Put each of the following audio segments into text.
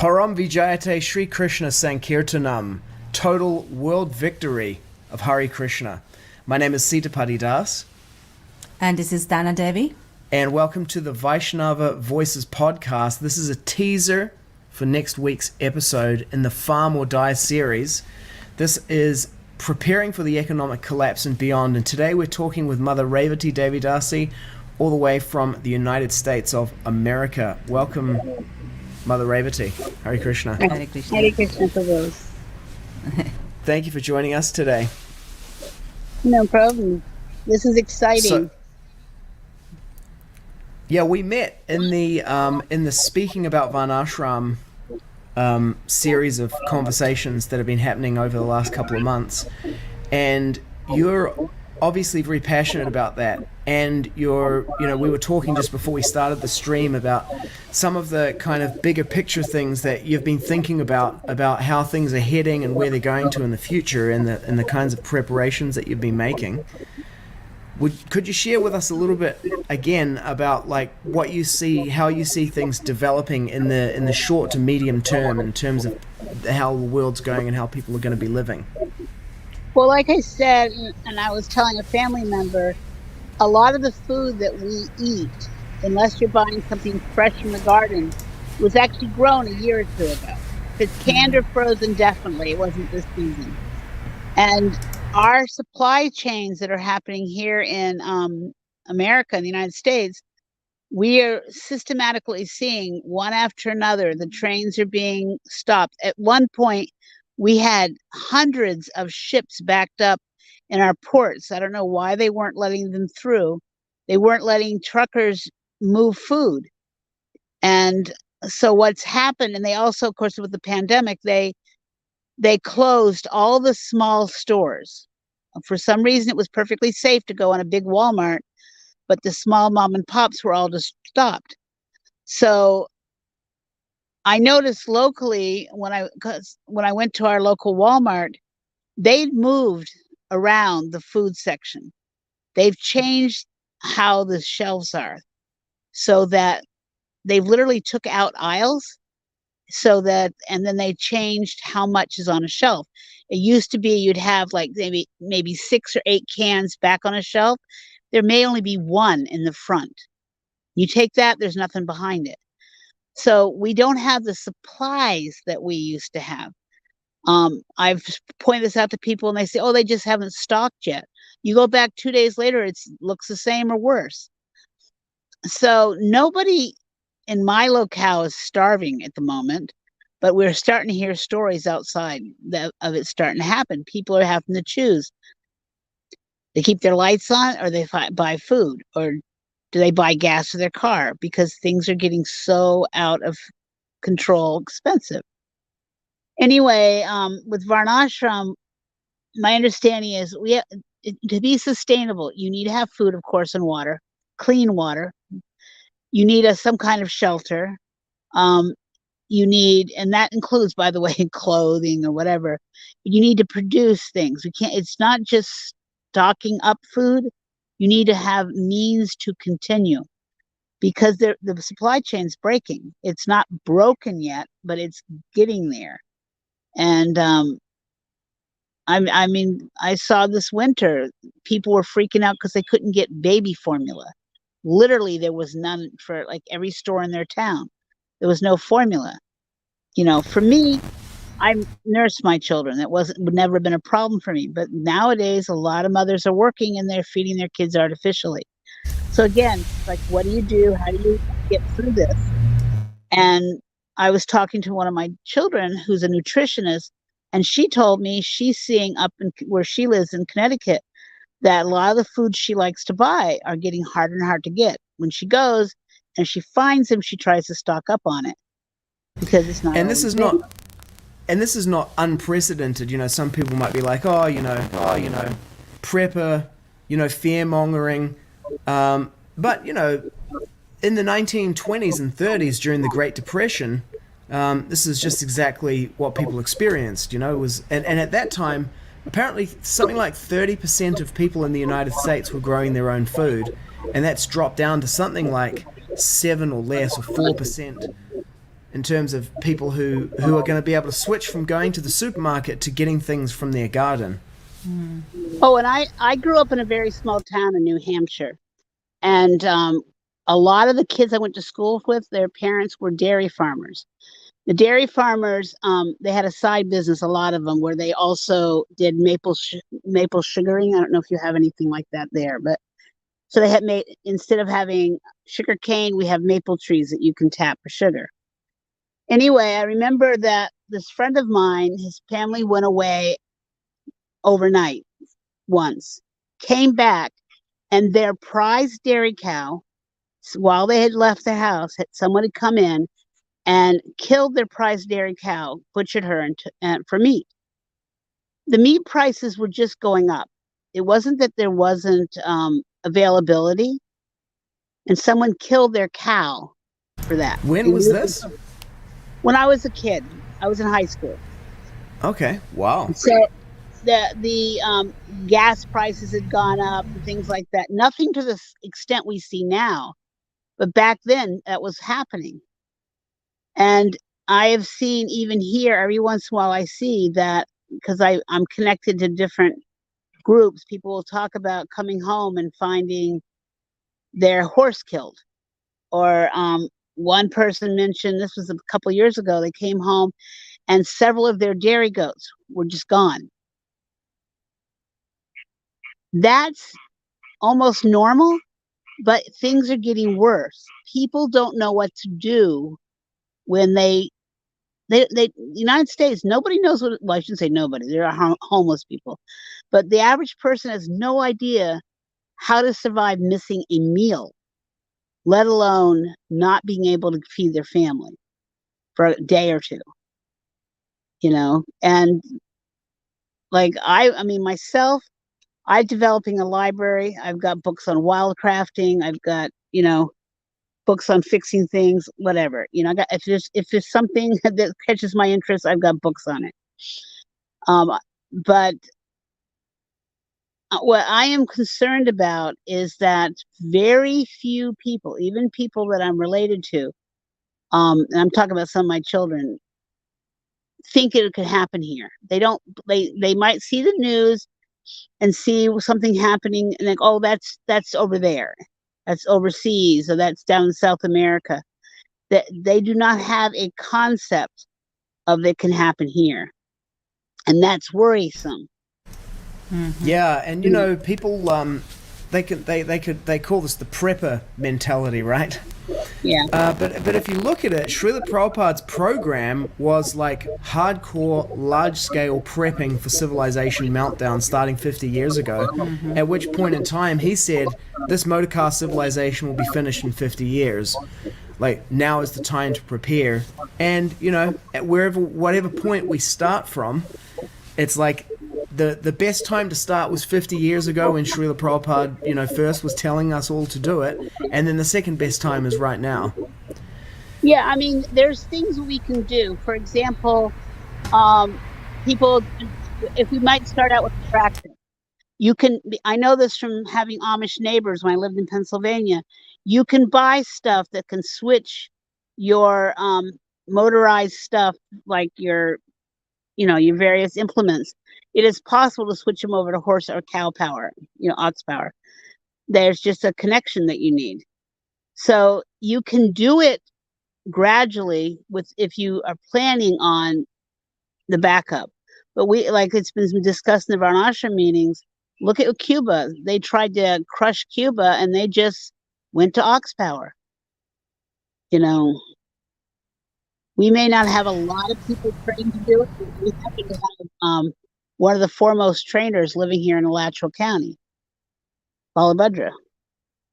Param Vijayate Sri Krishna Sankirtanam, total world victory of Hare Krishna. My name is Sitapati Das. And this is Dana Devi. And welcome to the Vaishnava Voices podcast. This is a teaser for next week's episode in the Farm or Die series. This is preparing for the economic collapse and beyond. And today we're talking with Mother Revati Devi Dasi, all the way from the United States of America. Welcome, Mother Revati. Hare Krishna. Hare Krishna. Hare Krishna to those. Thank you for joining us today. No problem. This is exciting. Yeah, we met in the Speaking About Varnashram series of conversations that have been happening over the last couple of months, and you're obviously very passionate about that. And we were talking just before we started the stream about some of the kind of bigger picture things that you've been thinking about how things are heading and where they're going to in the future, and the kinds of preparations that you've been making. Could you share with us a little bit again about like what you see, how you see things developing in the short to medium term in terms of how the world's going and how people are going to be living? Well, like I said, and I was telling a family member, a lot of the food that we eat, unless you're buying something fresh from the garden, was actually grown a year or two ago. If it's canned or frozen, definitely it wasn't this season. And our supply chains that are happening here in America, in the United States, we are systematically seeing one after another, the trains are being stopped. At one point, we had hundreds of ships backed up in our ports. I don't know why they weren't letting them through. They weren't letting truckers move food. And so what's happened, and they also, of course, with the pandemic, they closed all the small stores. For some reason, it was perfectly safe to go on a big Walmart, but the small mom and pops were all just stopped. So I noticed locally when I went to our local Walmart, they'd moved around the food section. They've changed how the shelves are so that they've literally took out aisles and then they changed how much is on a shelf. It used to be you'd have like maybe 6 or 8 cans back on a shelf. There may only be one in the front. You take that, there's nothing behind it. So we don't have the supplies that we used to have. I've pointed this out to people and they say, oh, they just haven't stocked yet. You go back 2 days later, it looks the same or worse. So nobody in my locale is starving at the moment, but we're starting to hear stories outside of it starting to happen. People are having to choose. They keep their lights on, or they buy food, or do they buy gas for their car, because things are getting so out of control expensive. Anyway, with Varnashram, my understanding is to be sustainable, you need to have food, of course, and water, clean water. You need some kind of shelter. You need, and that includes, by the way, clothing or whatever. You need to produce things. It's not just stocking up food. You need to have means to continue, because the supply chain's breaking. It's not broken yet, but it's getting there. And I mean, I saw this winter, people were freaking out because they couldn't get baby formula. Literally, there was none for like every store in their town. There was no formula. For me, I nursed my children. It would never have been a problem for me. But nowadays, a lot of mothers are working and they're feeding their kids artificially. So again, like, what do you do? How do you get through this? And I was talking to one of my children who's a nutritionist, and she told me she's seeing up where she lives in Connecticut that a lot of the foods she likes to buy are getting harder and harder to get. When she goes and she finds them, she tries to stock up on it because it's not. And this is not unprecedented. Some people might be like, prepper, fear mongering. But in the 1920s and 30s during the Great Depression, this is just exactly what people experienced. It was, and at that time, apparently something like 30% of people in the United States were growing their own food, and that's dropped down to something like 7 or less, or 4%. in terms of people who are going to be able to switch from going to the supermarket to getting things from their garden. Oh, and I grew up in a very small town in New Hampshire. And a lot of the kids I went to school with, their parents were dairy farmers. The dairy farmers, they had a side business, a lot of them, where they also did maple sugaring. I don't know if you have anything like that there, but so they had made, instead of having sugar cane, we have maple trees that you can tap for sugar. Anyway, I remember that this friend of mine, his family went away overnight once, came back, and their prized dairy cow, while they had left the house, someone had come in and killed their prized dairy cow, butchered her for meat. The meat prices were just going up. It wasn't that there wasn't availability, and someone killed their cow for that. When was this? When I was a kid. I was in high school. Okay, wow. So the gas prices had gone up and things like that. Nothing to the extent we see now, but back then that was happening. And I have seen, even here, every once in a while I see that, because I'm connected to different groups, people will talk about coming home and finding their horse killed. Or one person mentioned, this was a couple of years ago, they came home and several of their dairy goats were just gone. That's almost normal, but things are getting worse. People don't know what to do when the United States, nobody knows what, well, I shouldn't say nobody, there are homeless people, but the average person has no idea how to survive missing a meal, let alone not being able to feed their family for a day or two, and like, I mean, myself, I'm developing a library. I've got books on wildcrafting. I've got, books on fixing things, whatever. I got, if there's something that catches my interest, I've got books on it. But what I am concerned about is that very few people, even people that I'm related to, and I'm talking about some of my children, think it could happen here. They don't. They might see the news and see something happening and think, oh, that's over there, that's overseas, or that's down in South America. That they do not have a concept of it can happen here, and that's worrisome. Mm-hmm. Yeah, and people they call this the prepper mentality, right? Yeah. But if you look at it, Srila Prabhupada's program was like hardcore, large-scale prepping for civilization meltdown starting 50 years ago, at which point in time he said, this motor car civilization will be finished in 50 years. Like, now is the time to prepare. And, at whatever point we start from, it's like the best time to start was 50 years ago when Srila Prabhupada, first was telling us all to do it, and then the second best time is right now. Yeah, I mean, there's things we can do. For example, people, if we might start out with a tractor, I know this from having Amish neighbors when I lived in Pennsylvania, you can buy stuff that can switch your motorized stuff, like your various implements. It is possible to switch them over to horse or cow power, ox power. There's just a connection that you need. So you can do it gradually if you are planning on the backup. But it's been discussed in the Varnashrama meetings, look at Cuba. They tried to crush Cuba and they just went to ox power. We may not have a lot of people trained to do it, but we happen to have one of the foremost trainers living here in Alachua County, Balabhadra.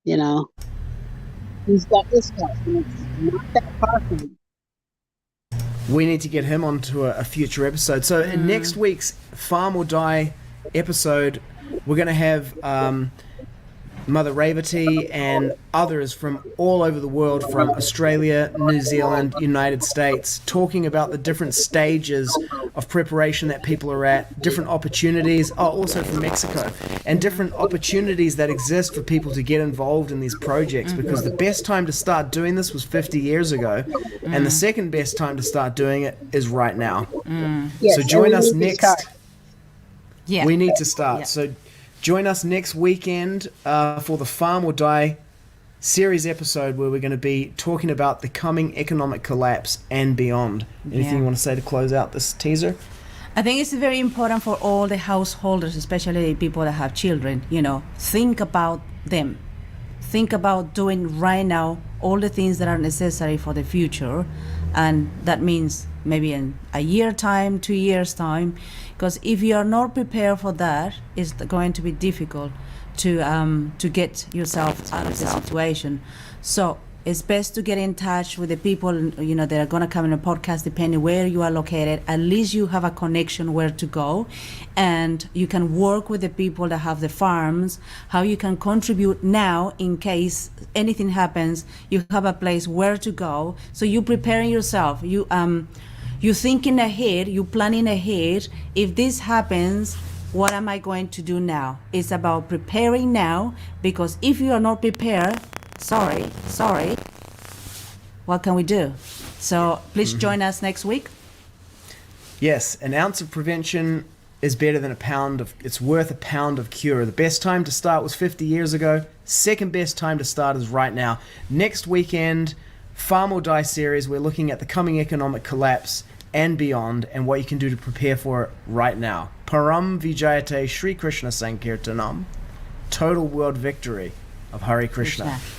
He's got this stuff, and it's not that far from him. We need to get him onto a future episode. So in next week's Farm or Die episode, we're going to have Mother Revati and others from all over the world, from Australia, New Zealand, United States, talking about the different stages of preparation that people are at, different opportunities, also from Mexico, and different opportunities that exist for people to get involved in these projects, because the best time to start doing this was 50 years ago, and the second best time to start doing it is right now. Yes, So join and we us need to next. start. Yeah. We need to start. Yeah. So join us next weekend for the Farm or Die series episode, where we're going to be talking about the coming economic collapse and beyond. Anything Yeah. you want to say to close out this teaser? I think it's very important for all the householders, especially people that have children, think about them. Think about doing right now all the things that are necessary for the future. And that means maybe in a year time, 2 years time, because if you are not prepared for that, it's going to be difficult to get yourself out of the situation. So it's best to get in touch with the people that are going to come in a podcast, depending where you are located. At least you have a connection where to go, and you can work with the people that have the farms, how you can contribute now in case anything happens. You have a place where to go, so you preparing yourself. You thinking ahead, you planning ahead. If this happens, what am I going to do now? It's about preparing now, because if you are not prepared, sorry, what can we do? So please join us next week. Yes, an ounce of prevention is better than it's worth a pound of cure. The best time to start was 50 years ago. Second best time to start is right now. Next weekend, Farm or Die series, we're looking at the coming economic collapse and beyond, and what you can do to prepare for it right now. Param Vijayate Sri Krishna Sankirtanam. Total world victory of Hare Krishna.